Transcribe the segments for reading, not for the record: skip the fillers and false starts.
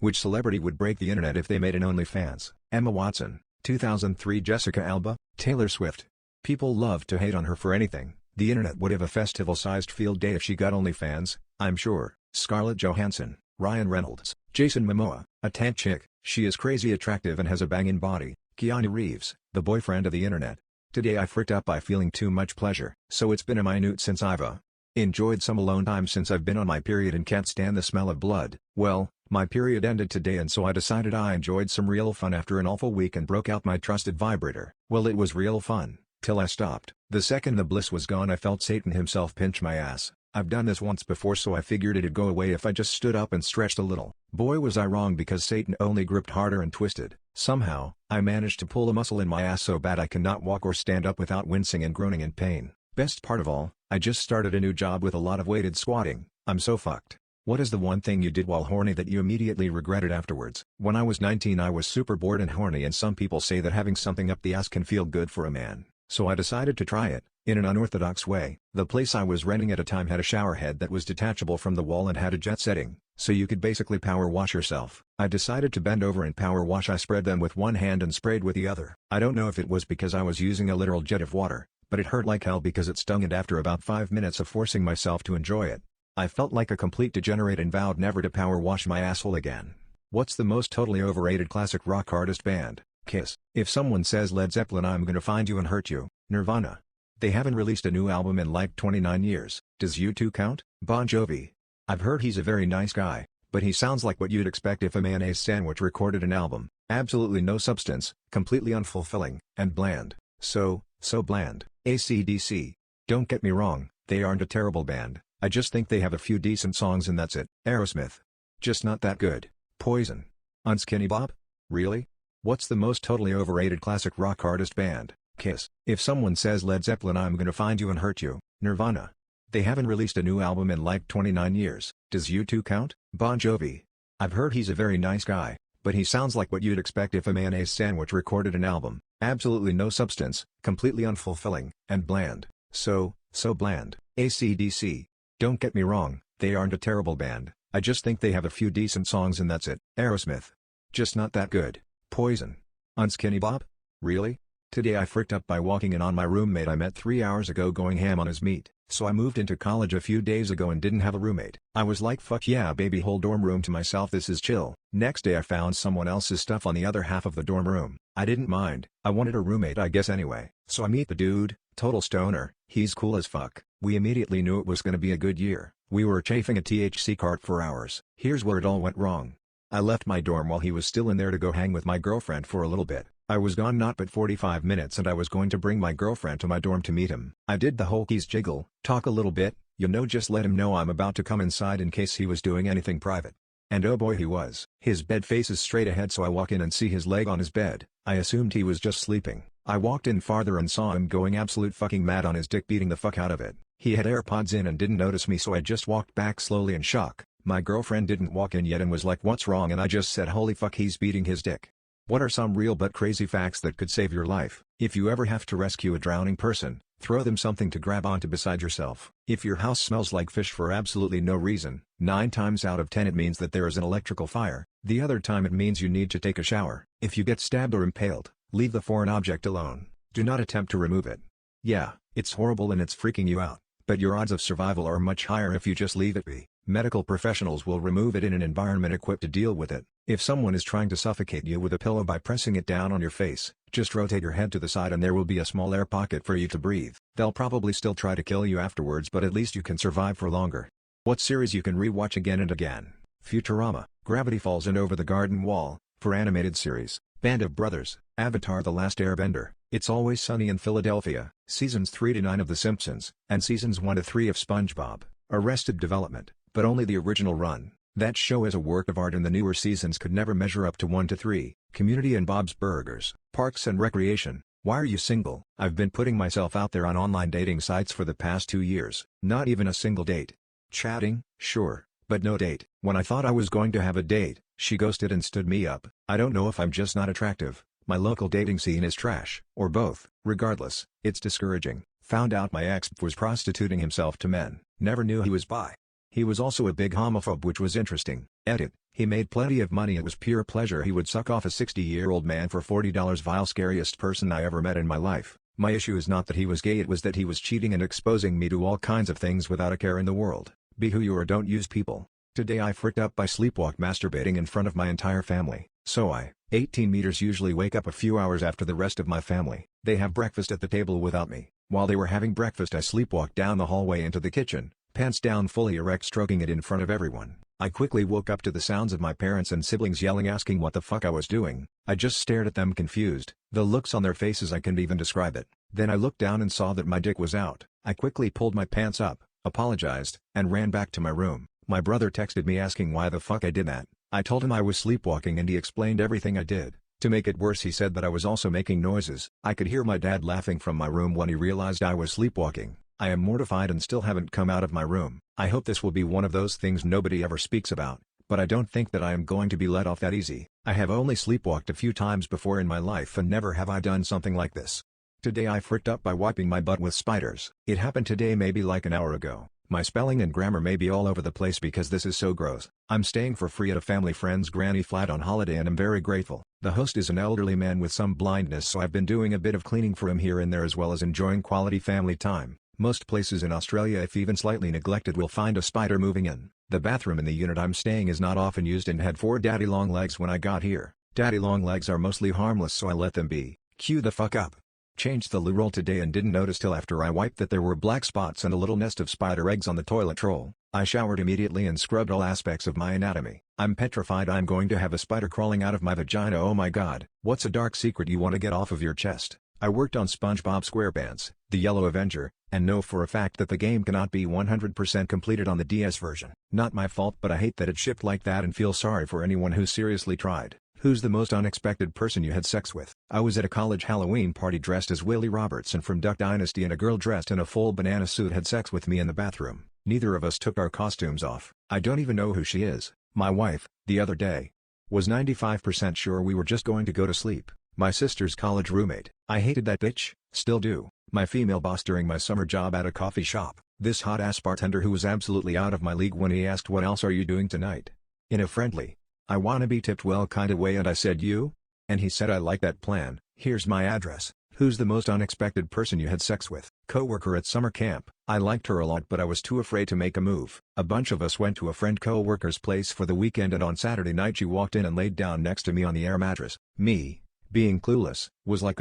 Which celebrity would break the internet if they made an OnlyFans? Emma Watson, 2003. Jessica Alba, Taylor Swift. People love to hate on her for anything. The internet would have a festival-sized field day if she got OnlyFans, I'm sure. Scarlett Johansson, Ryan Reynolds, Jason Momoa, a tank chick. She is crazy attractive and has a banging body. Keanu Reeves, the boyfriend of the internet. Today I freaked out by feeling too much pleasure. So it's been a minute since I've enjoyed some alone time since I've been on my period and can't stand the smell of blood. Well, my period ended today and so I decided I enjoyed some real fun after an awful week and broke out my trusted vibrator. Well, it was real fun, till I stopped. The second the bliss was gone I felt Satan himself pinch my ass. I've done this once before so I figured it'd go away if I just stood up and stretched a little. Boy was I wrong because Satan only gripped harder and twisted. Somehow, I managed to pull a muscle in my ass so bad I cannot walk or stand up without wincing and groaning in pain. Best part of all, I just started a new job with a lot of weighted squatting. I'm so fucked. What is the one thing you did while horny that you immediately regretted afterwards? When I was 19 I was super bored and horny and some people say that having something up the ass can feel good for a man. So I decided to try it, in an unorthodox way. The place I was renting at a time had a shower head that was detachable from the wall and had a jet setting, so you could basically power wash yourself. I decided to bend over and power wash. I spread them with one hand and sprayed with the other. I don't know if it was because I was using a literal jet of water, but it hurt like hell because it stung, and after about 5 minutes of forcing myself to enjoy it, I felt like a complete degenerate and vowed never to power wash my asshole again. What's the most totally overrated classic rock artist band? Kiss. If someone says Led Zeppelin, I'm gonna find you and hurt you. Nirvana. They haven't released a new album in like 29 years. Does U2 count? Bon Jovi. I've heard he's a very nice guy, but he sounds like what you'd expect if a mayonnaise sandwich recorded an album. Absolutely no substance, completely unfulfilling, and bland. So bland. AC/DC. Don't get me wrong, they aren't a terrible band. I just think they have a few decent songs and that's it. Aerosmith. Just not that good. Poison. Unskinny Bob? Really? What's the most totally overrated classic rock artist band? Kiss. If someone says Led Zeppelin, I'm gonna find you and hurt you. Nirvana. They haven't released a new album in like 29 years. Does U2 count? Bon Jovi. I've heard he's a very nice guy, but he sounds like what you'd expect if a mayonnaise sandwich recorded an album. Absolutely no substance, completely unfulfilling, and bland. So bland. AC/DC. Don't get me wrong, they aren't a terrible band. I just think they have a few decent songs and that's it. Aerosmith. Just not that good. Poison. Unskinny Bob? Really? Today I freaked up by walking in on my roommate I met 3 hours ago going ham on his meat. So I moved into college a few days ago and didn't have a roommate. I was like, fuck yeah baby, whole dorm room to myself, this is chill. Next day I found someone else's stuff on the other half of the dorm room. I didn't mind, I wanted a roommate I guess anyway. So I meet the dude, total stoner, he's cool as fuck. We immediately knew it was gonna be a good year. We were chafing a THC cart for hours. Here's where it all went wrong. I left my dorm while he was still in there to go hang with my girlfriend for a little bit. I was gone not but 45 minutes and I was going to bring my girlfriend to my dorm to meet him. I did the whole keys jiggle, talk a little bit, just let him know I'm about to come inside in case he was doing anything private. And oh boy he was. His bed faces straight ahead so I walk in and see his leg on his bed. I assumed he was just sleeping. I walked in farther and saw him going absolute fucking mad on his dick, beating the fuck out of it. He had AirPods in and didn't notice me so I just walked back slowly in shock. My girlfriend didn't walk in yet and was like, what's wrong, and I just said holy fuck, he's beating his dick. What are some real but crazy facts that could save your life? If you ever have to rescue a drowning person, throw them something to grab onto beside yourself. If your house smells like fish for absolutely no reason, 9 times out of 10 it means that there is an electrical fire. The other time it means you need to take a shower. If you get stabbed or impaled, leave the foreign object alone. Do not attempt to remove it. Yeah, it's horrible and it's freaking you out, but your odds of survival are much higher if you just leave it be. Medical professionals will remove it in an environment equipped to deal with it. If someone is trying to suffocate you with a pillow by pressing it down on your face, just rotate your head to the side and there will be a small air pocket for you to breathe. They'll probably still try to kill you afterwards, but at least you can survive for longer. What series you can re-watch again and again? Futurama, Gravity Falls and Over the Garden Wall. For animated series, Band of Brothers, Avatar: The Last Airbender, It's Always Sunny in Philadelphia, Seasons 3 to 9 of The Simpsons, and Seasons 1 to 3 of SpongeBob. Arrested Development, but only the original run. That show is a work of art and the newer seasons could never measure up to 1 to 3. Community and Bob's Burgers, Parks and Recreation. Why are you single? I've been putting myself out there on online dating sites for the past 2 years. Not even a single date. Chatting, sure, but no date. When I thought I was going to have a date, she ghosted and stood me up. I don't know if I'm just not attractive, my local dating scene is trash, or both. Regardless, it's discouraging. Found out my ex was prostituting himself to men. Never knew he was bi. He was also a big homophobe, which was interesting. Edit. He made plenty of money. It was pure pleasure. He would suck off a 60-year-old man for $40. Vile. Scariest person I ever met in my life. My issue is not that he was gay, it was that he was cheating and exposing me to all kinds of things without a care in the world. Be who you are, don't use people. Today I freaked up by sleepwalk masturbating in front of my entire family. So I, 18 meters, usually wake up a few hours after the rest of my family. They have breakfast at the table without me. While they were having breakfast, I sleepwalked down the hallway into the kitchen, pants down, fully erect, stroking it in front of everyone. I quickly woke up to the sounds of my parents and siblings yelling, asking what the fuck I was doing. I just stared at them confused. The looks on their faces, I can't even describe it. Then I looked down and saw that my dick was out. I quickly pulled my pants up, apologized, and ran back to my room. My brother texted me asking why the fuck I did that. I told him I was sleepwalking and he explained everything I did. To make it worse, he said that I was also making noises. I could hear my dad laughing from my room when he realized I was sleepwalking. I am mortified and still haven't come out of my room. I hope this will be one of those things nobody ever speaks about, but I don't think that I am going to be let off that easy. I have only sleepwalked a few times before in my life and never have I done something like this. Today I freaked up by wiping my butt with spiders. It happened today, maybe like an hour ago. My spelling and grammar may be all over the place because this is so gross. I'm staying for free at a family friend's granny flat on holiday and I'm very grateful. The host is an elderly man with some blindness, so I've been doing a bit of cleaning for him here and there as well as enjoying quality family time. Most places in Australia, if even slightly neglected, will find a spider moving in. The bathroom in the unit I'm staying is not often used and had 4 daddy long legs when I got here. Daddy long legs are mostly harmless, so I let them be. Cue the fuck up. Changed the loo roll today and didn't notice till after I wiped that there were black spots and a little nest of spider eggs on the toilet roll. I showered immediately and scrubbed all aspects of my anatomy. I'm petrified I'm going to have a spider crawling out of my vagina. Oh my god. What's a dark secret you want to get off of your chest? I worked on SpongeBob SquarePants, The Yellow Avenger, and know for a fact that the game cannot be 100% completed on the DS version. Not my fault, but I hate that it shipped like that and feel sorry for anyone who seriously tried. Who's the most unexpected person you had sex with? I was at a college Halloween party dressed as Willie Robertson from Duck Dynasty, and a girl dressed in a full banana suit had sex with me in the bathroom. Neither of us took our costumes off. I don't even know who she is. My wife, the other day, was 95% sure we were just going to go to sleep. My sister's college roommate. I hated that bitch, still do. My female boss during my summer job at a coffee shop. This hot-ass bartender who was absolutely out of my league when he asked what else are you doing tonight? In a friendly, I wanna be tipped well kinda way, and I said you? And he said I like that plan. Here's my address. Who's the most unexpected person you had sex with? Coworker at summer camp. I liked her a lot, but I was too afraid to make a move. A bunch of us went to a friend coworker's place for the weekend, and on Saturday night she walked in and laid down next to me on the air mattress. Me, being clueless, was like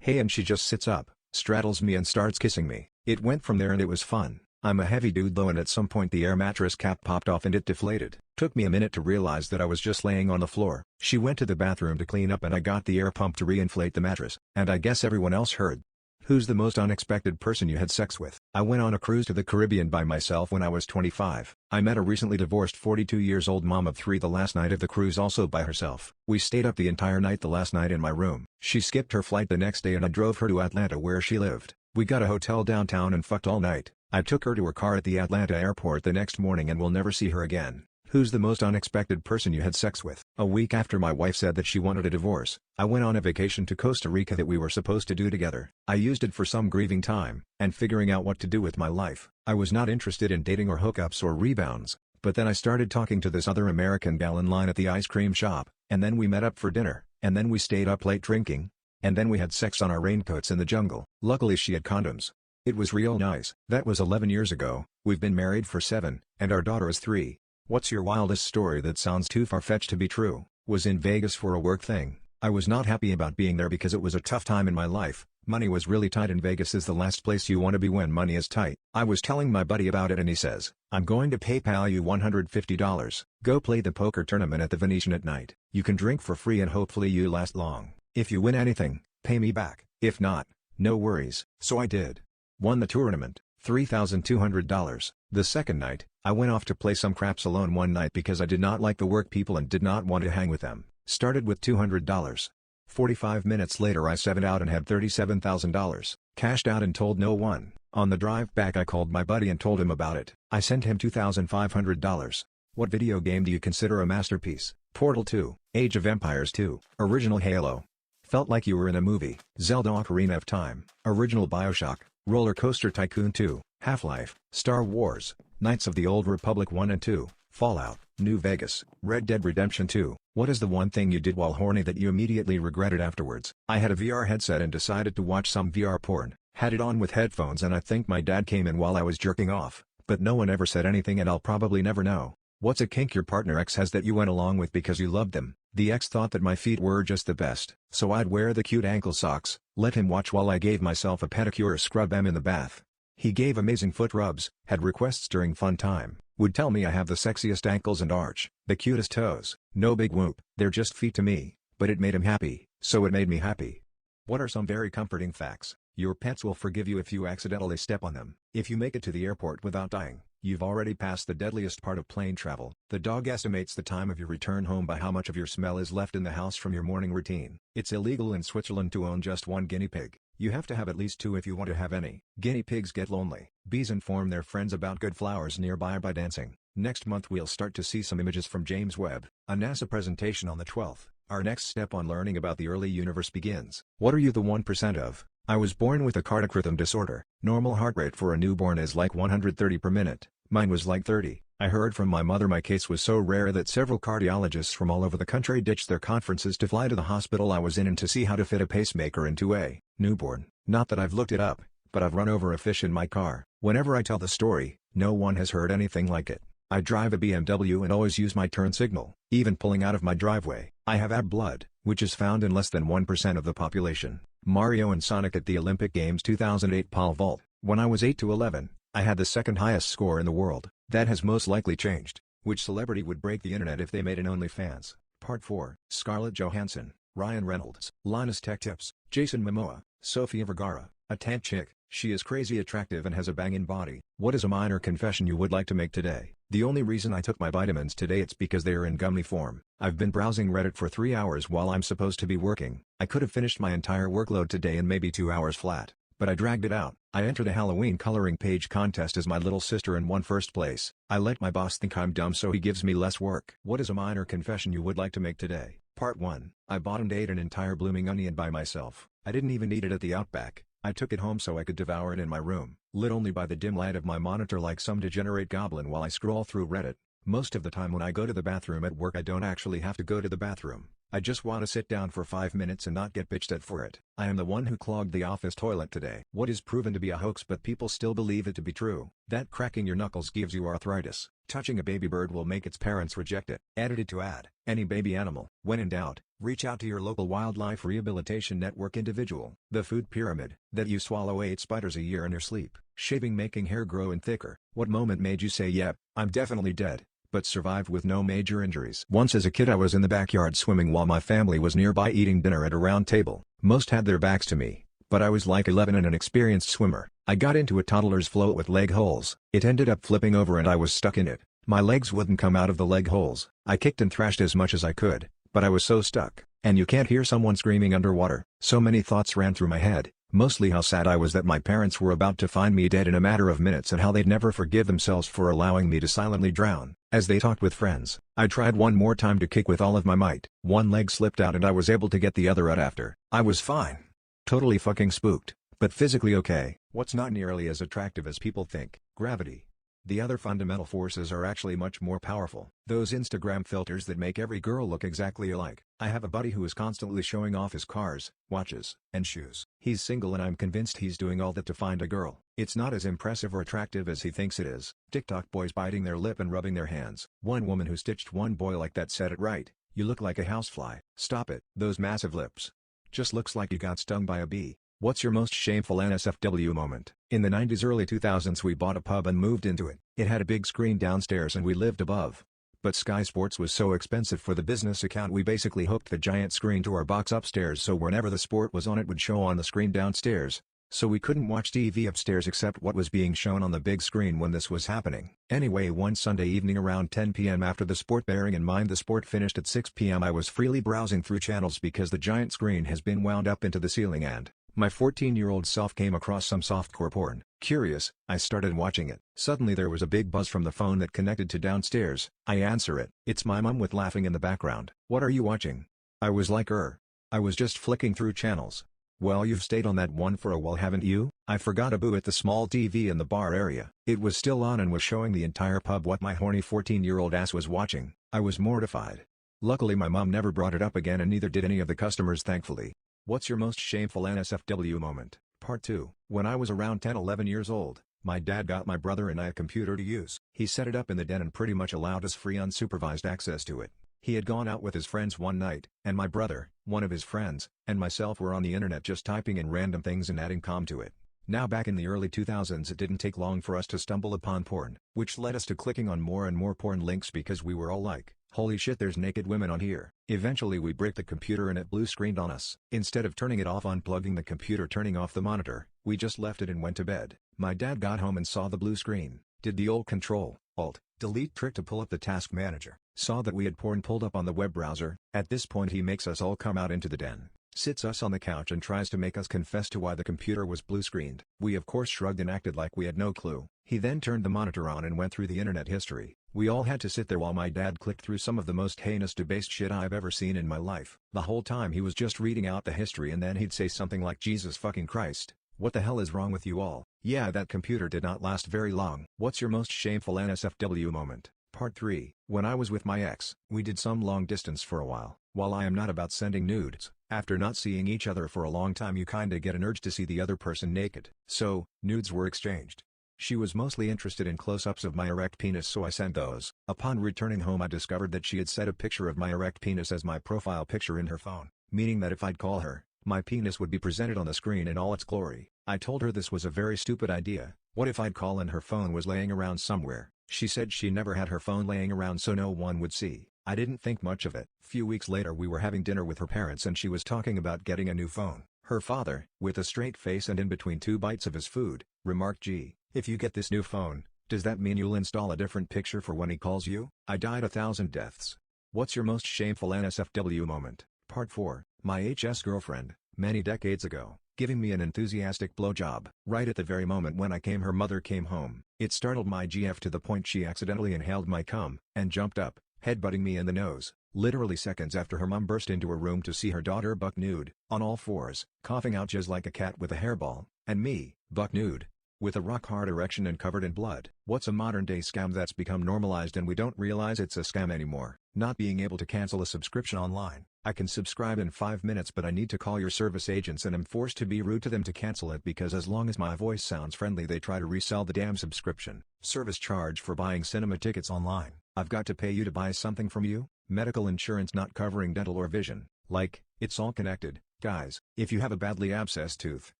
hey, and she just sits up, straddles me and starts kissing me. It went from there and it was fun. I'm a heavy dude though, and at some point the air mattress cap popped off and it deflated. Took me a minute to realize that I was just laying on the floor. She went to the bathroom to clean up and I got the air pump to reinflate the mattress, and I guess everyone else heard. Who's the most unexpected person you had sex with? I went on a cruise to the Caribbean by myself when I was 25. I met a recently divorced 42-year-old mom of 3 the last night of the cruise, also by herself. We stayed up the entire night the last night in my room. She skipped her flight the next day and I drove her to Atlanta where she lived. We got a hotel downtown and fucked all night. I took her to her car at the Atlanta airport the next morning and will never see her again. Who's the most unexpected person you had sex with? A week after my wife said that she wanted a divorce, I went on a vacation to Costa Rica that we were supposed to do together. I used it for some grieving time, and figuring out what to do with my life. I was not interested in dating or hookups or rebounds, but then I started talking to this other American gal in line at the ice cream shop, and then we met up for dinner, and then we stayed up late drinking, and then we had sex on our raincoats in the jungle. Luckily she had condoms. It was real nice. That was 11 years ago, we've been married for 7, and our daughter is 3. What's your wildest story that sounds too far-fetched to be true? Was in Vegas for a work thing. I was not happy about being there because it was a tough time in my life. Money was really tight, and Vegas is the last place you want to be when money is tight. I was telling my buddy about it and he says, I'm going to PayPal you $150. Go play the poker tournament at the Venetian at night. You can drink for free and hopefully you last long. If you win anything, pay me back. If not, no worries. So I did. Won the tournament, $3,200. The second night, I went off to play some craps alone one night because I did not like the work people and did not want to hang with them. Started with $200. 45 minutes later I 7'd out and had $37,000. Cashed out and told no one. On the drive back I called my buddy and told him about it. I sent him $2,500. What video game do you consider a masterpiece? Portal 2, Age of Empires 2, Original Halo. Felt like you were in a movie. Zelda Ocarina of Time, Original BioShock, Roller Coaster Tycoon 2, Half-Life, Star Wars, Knights of the Old Republic 1 and 2, Fallout, New Vegas, Red Dead Redemption 2. What is the one thing you did while horny that you immediately regretted afterwards? I had a VR headset and decided to watch some VR porn. Had it on with headphones and I think my dad came in while I was jerking off, but no one ever said anything and I'll probably never know. What's a kink your partner X has that you went along with because you loved them? The ex thought that my feet were just the best, so I'd wear the cute ankle socks, let him watch while I gave myself a pedicure or scrub in the bath. He gave amazing foot rubs, had requests during fun time, would tell me I have the sexiest ankles and arch, the cutest toes. No big whoop, they're just feet to me, but it made him happy, so it made me happy. What are some very comforting facts? Your pets will forgive you if you accidentally step on them. If you make it to the airport without dying, you've already passed the deadliest part of plane travel. The dog estimates the time of your return home by how much of your smell is left in the house from your morning routine. It's illegal in Switzerland to own just one guinea pig. You have to have at least two if you want to have any. Guinea pigs get lonely. Bees inform their friends about good flowers nearby by dancing. Next month we'll start to see some images from James Webb. A NASA presentation on the 12th. Our next step on learning about the early universe begins. What are you the 1% of? I was born with a cardiac rhythm disorder. Normal heart rate for a newborn is like 130 per minute. Mine was like 30. I heard from my mother my case was so rare that several cardiologists from all over the country ditched their conferences to fly to the hospital I was in and to see how to fit a pacemaker into a newborn. Not that I've looked it up, but I've run over a fish in my car. Whenever I tell the story, no one has heard anything like it. I drive a BMW and always use my turn signal, even pulling out of my driveway. I have AB blood, which is found in less than 1% of the population. Mario and Sonic at the Olympic Games 2008 pole vault. When I was 8 to 11, I had the second highest score in the world. That has most likely changed. Which celebrity would break the internet if they made an OnlyFans? Part 4. Scarlett Johansson, Ryan Reynolds, Linus Tech Tips, Jason Momoa, Sofia Vergara, a tant chick. She is crazy attractive and has a bangin' body. What is a minor confession you would like to make today? The only reason I took my vitamins today it's because they are in gummy form. I've been browsing Reddit for 3 hours while I'm supposed to be working. I could have finished my entire workload today in maybe 2 hours flat, but I dragged it out. I entered a Halloween coloring page contest as my little sister and won first place. I let my boss think I'm dumb so he gives me less work. What is a minor confession you would like to make today? Part 1. I bought and ate an entire blooming onion by myself. I didn't even eat it at the Outback. I took it home so I could devour it in my room, lit only by the dim light of my monitor like some degenerate goblin while I scroll through Reddit. Most of the time when I go to the bathroom at work I don't actually have to go to the bathroom. I just want to sit down for 5 minutes and not get bitched at for it. I am the one who clogged the office toilet today. What is proven to be a hoax but people still believe it to be true? That cracking your knuckles gives you arthritis. Touching a baby bird will make its parents reject it. Edited to add any baby animal. When in doubt, reach out to your local wildlife rehabilitation network individual. The food pyramid. That you swallow 8 spiders a year in your sleep. Shaving making hair grow in thicker. What moment made you say yep, I'm definitely dead, but survived with no major injuries? Once as a kid I was in the backyard swimming while my family was nearby eating dinner at a round table. Most had their backs to me, but I was like 11 and an experienced swimmer. I got into a toddler's float with leg holes. It ended up flipping over and I was stuck in it. My legs wouldn't come out of the leg holes. I kicked and thrashed as much as I could, but I was so stuck. And you can't hear someone screaming underwater. So many thoughts ran through my head, mostly how sad I was that my parents were about to find me dead in a matter of minutes and how they'd never forgive themselves for allowing me to silently drown. As they talked with friends, I tried one more time to kick with all of my might. One leg slipped out and I was able to get the other out after. I was fine. Totally fucking spooked, but physically okay. What's not nearly as attractive as people think? Gravity. The other fundamental forces are actually much more powerful. Those Instagram filters that make every girl look exactly alike. I have a buddy who is constantly showing off his cars, watches, and shoes. He's single and I'm convinced he's doing all that to find a girl. It's not as impressive or attractive as he thinks it is. TikTok boys biting their lip and rubbing their hands. One woman who stitched one boy like that said it right. You look like a housefly. Stop it. Those massive lips. Just looks like you got stung by a bee. What's your most shameful NSFW moment? In the 90s early 2000s we bought a pub and moved into it. It had a big screen downstairs and we lived above. But Sky Sports was so expensive for the business account we basically hooked the giant screen to our box upstairs so whenever the sport was on it would show on the screen downstairs. So we couldn't watch TV upstairs except what was being shown on the big screen when this was happening. Anyway, one Sunday evening around 10 p.m. after the sport, bearing in mind the sport finished at 6 p.m. I was freely browsing through channels because the giant screen has been wound up into the ceiling and my 14-year-old self came across some softcore porn. Curious, I started watching it. Suddenly there was a big buzz from the phone that connected to downstairs. I answer it. It's my mom with laughing in the background. What are you watching? I was like, I was just flicking through channels. Well, you've stayed on that one for a while, haven't you? I forgot a boo at the small TV in the bar area. It was still on and was showing the entire pub what my horny 14-year-old ass was watching. I was mortified. Luckily my mom never brought it up again and neither did any of the customers, thankfully. What's your most shameful NSFW moment? Part 2. When I was around 10-11 years old, my dad got my brother and I a computer to use. He set it up in the den and pretty much allowed us free unsupervised access to it. He had gone out with his friends one night, and my brother, one of his friends, and myself were on the internet just typing in random things and adding com to it. Now back in the early 2000s it didn't take long for us to stumble upon porn, which led us to clicking on more and more porn links because we were all like, holy shit, there's naked women on here. Eventually we break the computer and it blue screened on us. Instead of turning it off, unplugging the computer, turning off the monitor, we just left it and went to bed. My dad got home and saw the blue screen, did the old Control, Alt, Delete trick to pull up the task manager, saw that we had porn pulled up on the web browser. At this point he makes us all come out into the den, sits us on the couch and tries to make us confess to why the computer was blue screened. We of course shrugged and acted like we had no clue. He then turned the monitor on and went through the internet history. We all had to sit there while my dad clicked through some of the most heinous debased shit I've ever seen in my life. The whole time he was just reading out the history and then he'd say something like, Jesus fucking Christ, what the hell is wrong with you all? Yeah, that computer did not last very long. What's your most shameful NSFW moment? Part 3. When I was with my ex, we did some long distance for a while. While I am not about sending nudes, after not seeing each other for a long time you kinda get an urge to see the other person naked. So, nudes were exchanged. She was mostly interested in close-ups of my erect penis, so I sent those. Upon returning home I discovered that she had set a picture of my erect penis as my profile picture in her phone, meaning that if I'd call her, my penis would be presented on the screen in all its glory. I told her this was a very stupid idea. What if I'd call and her phone was laying around somewhere? She said she never had her phone laying around so no one would see. I didn't think much of it. Few weeks later we were having dinner with her parents and she was talking about getting a new phone. Her father, with a straight face and in between 2 bites of his food, remarked, "Gee, if you get this new phone, does that mean you'll install a different picture for when he calls you?" I died 1,000 deaths. What's your most shameful NSFW moment? Part 4. My HS girlfriend, many decades ago, giving me an enthusiastic blowjob. Right at the very moment when her mother came home. It startled my GF to the point she accidentally inhaled my cum, and jumped up, headbutting me in the nose. Literally seconds after her mom burst into her room to see her daughter buck nude, on all fours, coughing out jizz like a cat with a hairball, and me, buck nude, with a rock-hard erection and covered in blood. What's a modern-day scam that's become normalized and we don't realize it's a scam anymore? Not being able to cancel a subscription online. I can subscribe in 5 minutes but I need to call your service agents and am forced to be rude to them to cancel it because as long as my voice sounds friendly they try to resell the damn subscription. Service charge for buying cinema tickets online. I've got to pay you to buy something from you? Medical insurance not covering dental or vision. Like, it's all connected. Guys, if you have a badly abscessed tooth,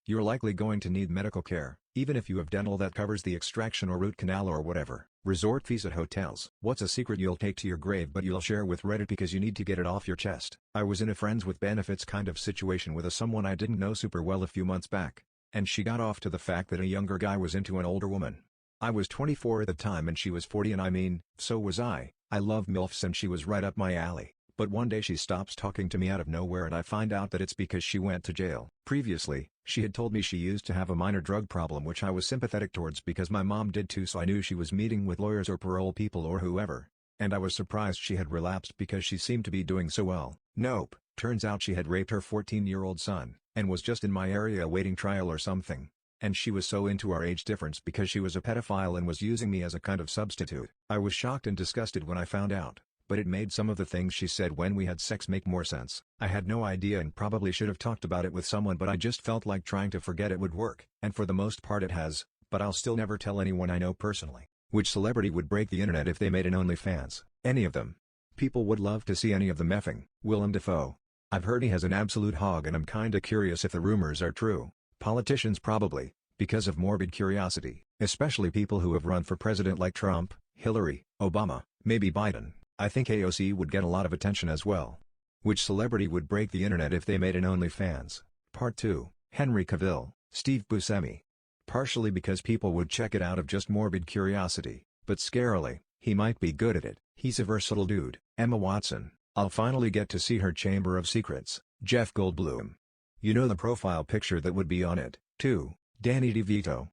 you're likely going to need medical care, even if you have dental that covers the extraction or root canal or whatever. Resort fees at hotels. What's a secret you'll take to your grave but you'll share with Reddit because you need to get it off your chest? I was in a friends with benefits kind of situation with someone I didn't know super well a few months back, and she got off to the fact that a younger guy was into an older woman. I was 24 at the time and she was 40 and I mean, so was I. I love MILFs and she was right up my alley. But one day she stops talking to me out of nowhere and I find out that it's because she went to jail. Previously, she had told me she used to have a minor drug problem which I was sympathetic towards because my mom did too, so I knew she was meeting with lawyers or parole people or whoever. And I was surprised she had relapsed because she seemed to be doing so well. Nope, turns out she had raped her 14-year-old son, and was just in my area awaiting trial or something. And she was so into our age difference because she was a pedophile and was using me as a kind of substitute. I was shocked and disgusted when I found out, but it made some of the things she said when we had sex make more sense. I had no idea and probably should have talked about it with someone, but I just felt like trying to forget it would work. And for the most part it has, but I'll still never tell anyone I know personally. Which celebrity would break the internet if they made an OnlyFans? Any of them. People would love to see any of them effing. Willem Dafoe. I've heard he has an absolute hog and I'm kinda curious if the rumors are true. Politicians probably, because of morbid curiosity, especially people who have run for president like Trump, Hillary, Obama, maybe Biden. I think AOC would get a lot of attention as well. Which celebrity would break the internet if they made an OnlyFans? Part 2. Henry Cavill, Steve Buscemi. Partially because people would check it out of just morbid curiosity, but scarily, he might be good at it. He's a versatile dude. Emma Watson. I'll finally get to see her Chamber of Secrets. Jeff Goldblum. You know the profile picture that would be on it, too. Danny DeVito.